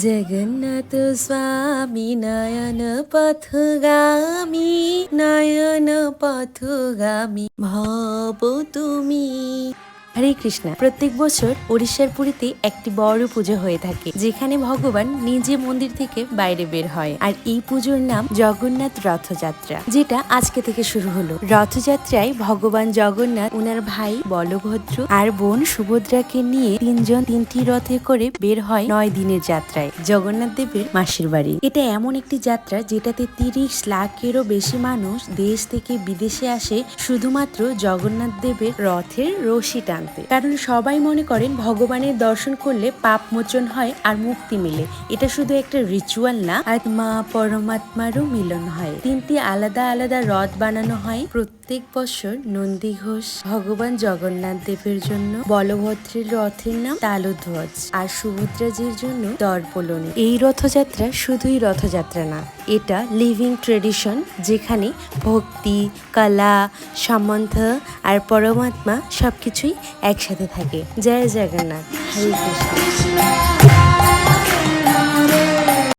জগন্নাথ স্বামী নয়ন পথগামী, নয়ন পথগামী ভব তুমি। হরে কৃষ্ণা। প্রত্যেক বছর ওড়িশার পুরীতে একটি বড় পুজো হয়ে থাকে, যেখানে ভগবান নিজে মন্দির থেকে বাইরে বের হয়। আর এই পুজোর নাম জগন্নাথ রথযাত্রা, যেটা আজকে থেকে শুরু হলো। রথযাত্রায় ভগবান জগন্নাথ ওনার ভাই বলভদ্র আর বোন সুভদ্রাকে নিয়ে তিনজন তিনটি রথে করে বের হয় 9 দিনের যাত্রায় জগন্নাথ দেবের মাসির বাড়ি। এটা এমন একটি যাত্রা যেটাতে 30 লাখেরও বেশি মানুষ দেশ থেকে বিদেশে আসে শুধুমাত্র জগন্নাথ দেবের রথের রশি টান। কারণ সবাই মনে করেন ভগবানের দর্শন করলে পাপ মোচন হয় আর মুক্তি মিলে। এটা শুধু একটা রিচুয়াল না, আত্মা পরমাত্মারও মিলন হয়। 3টি আলাদা আলাদা রথ বানানো হয় প্রত্যেক বছর। নন্দী ঘোষ ভগবান জগন্নাথ দেবের জন্য, বলভদ্রের রথের নাম তালধ্বজ আর সুভদ্রাজির জন্য দর্পলনী। এই রথযাত্রা শুধুই রথযাত্রা না, এটা লিভিং ট্রেডিশন, যেখানে ভক্তি, কলা, সম্বন্ধ আর পরমাত্মা সবকিছুই একসাথে থাকে। জয় জগন্নাথ। হরে কৃষ্ণ।